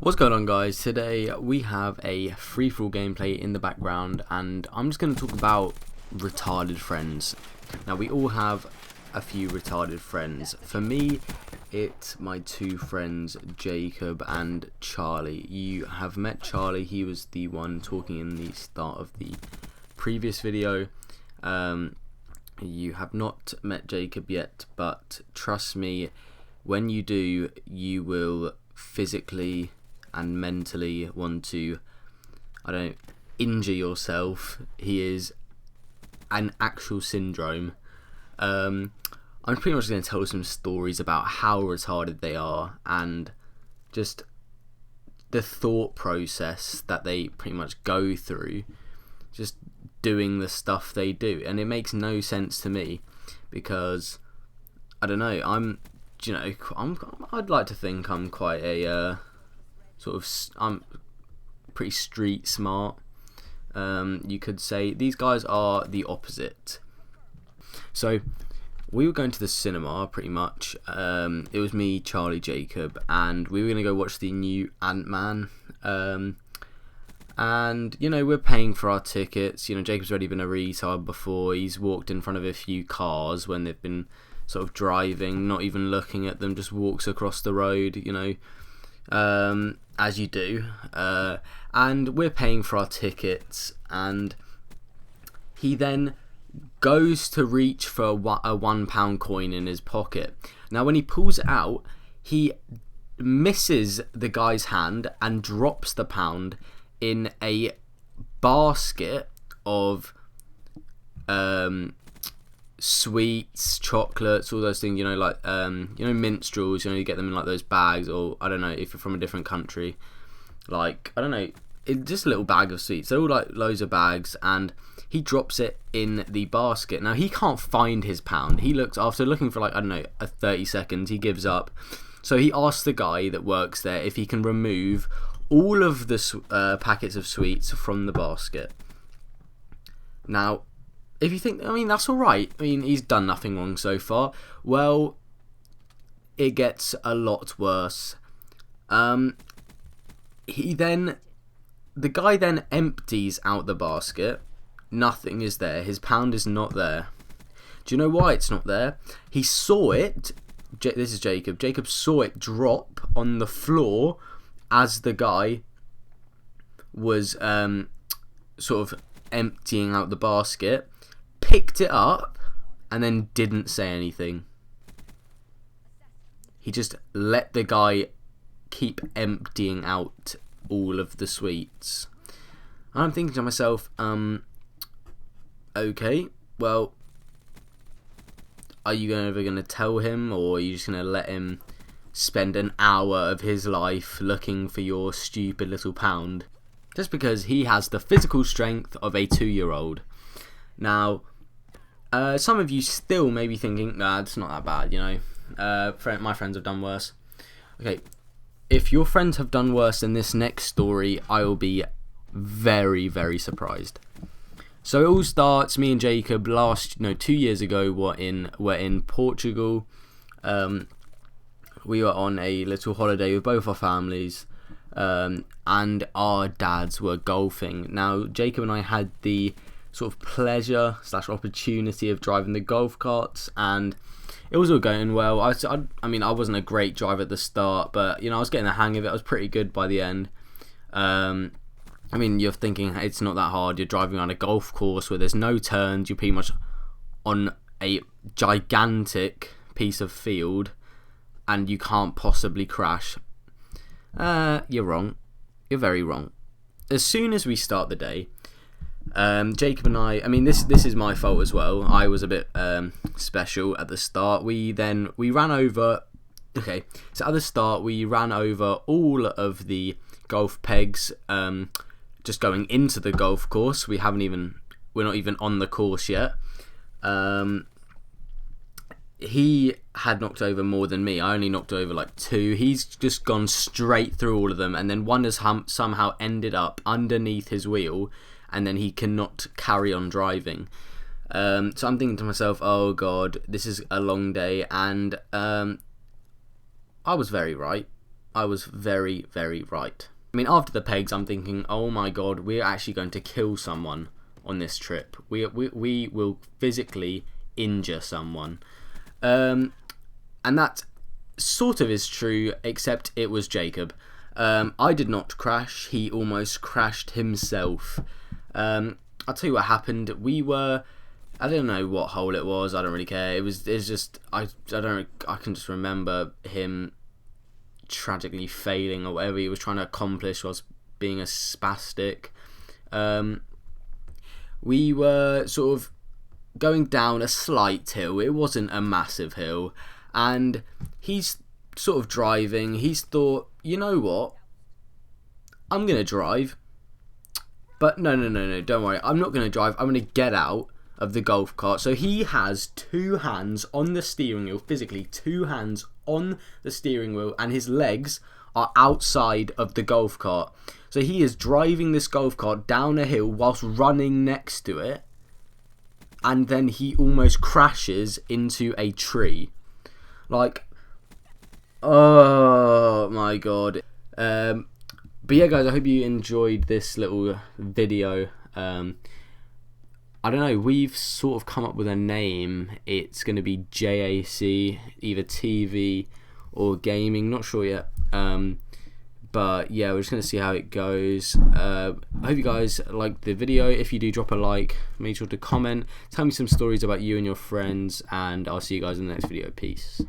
What's going on, guys? Today we have a free-for-all gameplay in the background, and I'm just going to talk about retarded friends. Now, we all have a few retarded friends. For me, it's my two friends, Jacob and Charlie. You have met Charlie. He was the one talking in the start of the previous video. You have not met Jacob yet, but trust me, when you do, you will physically and mentally want to, injure yourself. He is an actual syndrome. I'm pretty much going to tell some stories about how retarded they are and just the thought process that they pretty much go through just doing the stuff they do, and it makes no sense to me because I'd like to think I'm quite a I'm pretty street smart. You could say these guys are the opposite. So we were going to the cinema pretty much. It was me, Charlie, Jacob, and we were going to go watch the new Ant-Man. And we're paying for our tickets. Jacob's already been a retard before. He's walked in front of a few cars when they've been sort of driving, not even looking at them, just walks across the road, as you do. And we're paying for our tickets, and he then goes to reach for a £1 coin in his pocket. Now, when he pulls it out, he misses the guy's hand and drops the pound in a basket of sweets, chocolates, all those things, minstrels, you get them in like those bags, or I don't know if you're from a different country, just a little bag of sweets. They're all like loads of bags, and he drops it in the basket. Now, he can't find his pound. After looking for 30 seconds, he gives up. So he asks the guy that works there if he can remove all of the packets of sweets from the basket. Now, if you think, that's alright. He's done nothing wrong so far. Well, it gets a lot worse. The guy then empties out the basket. Nothing is there. His pound is not there. Do you know why it's not there? He saw it. This is Jacob. Jacob saw it drop on the floor as the guy was sort of emptying out the basket, picked it up, and then didn't say anything. He just let the guy keep emptying out all of the sweets. And I'm thinking to myself, okay, well, are you ever going to tell him, or are you just going to let him spend an hour of his life looking for your stupid little pound just because he has the physical strength of a 2-year-old? Now, some of you still may be thinking, nah, it's not that bad, my friends have done worse. Okay, if your friends have done worse than this next story, I will be very, very surprised. So it all starts, me and Jacob 2 years ago were in Portugal. We were on a little holiday with both our families, and our dads were golfing. Now, Jacob and I had the sort of pleasure / opportunity of driving the golf carts, and it was all going well. I wasn't a great driver at the start, but I was getting the hang of it. I was pretty good by the end. You're thinking it's not that hard. You're driving on a golf course where there's no turns. You're pretty much on a gigantic piece of field, and you can't possibly crash. You're wrong. You're very wrong. As soon as we start the day, Jacob and I this is my fault as well. I was a bit special at the start. We ran over. Okay, so at the start we ran over all of the golf pegs. Just going into the golf course. We're not even on the course yet. He had knocked over more than me. I only knocked over 2. He's just gone straight through all of them, and then one has somehow ended up underneath his wheel, and then he cannot carry on driving. So I'm thinking to myself, oh god, this is a long day, and I was very right. I was very, very right. I mean, after the pegs, I'm thinking, oh my god, we're actually going to kill someone on this trip. We will physically injure someone. And that sort of is true, except it was Jacob. I did not crash. He almost crashed himself. I'll tell you what happened. I don't know what hole it was. I don't really care. It's just I don't know. I can just remember him tragically failing or whatever he was trying to accomplish whilst being a spastic. We were sort of going down a slight hill. It wasn't a massive hill, and he's sort of driving. He's thought, you know what? I'm gonna drive. But no, don't worry. I'm not gonna drive. I'm gonna get out of the golf cart. So he has two hands on the steering wheel, physically two hands on the steering wheel, and his legs are outside of the golf cart. So he is driving this golf cart down a hill whilst running next to it, and then he almost crashes into a tree. Like, oh my god. But yeah, guys, I hope you enjoyed this little video. I don't know, we've sort of come up with a name. It's going to be JAC, either TV or gaming, not sure yet. But yeah, we're just going to see how it goes. I hope you guys liked the video. If you do, drop a like, make sure to comment, tell me some stories about you and your friends, and I'll see you guys in the next video. Peace.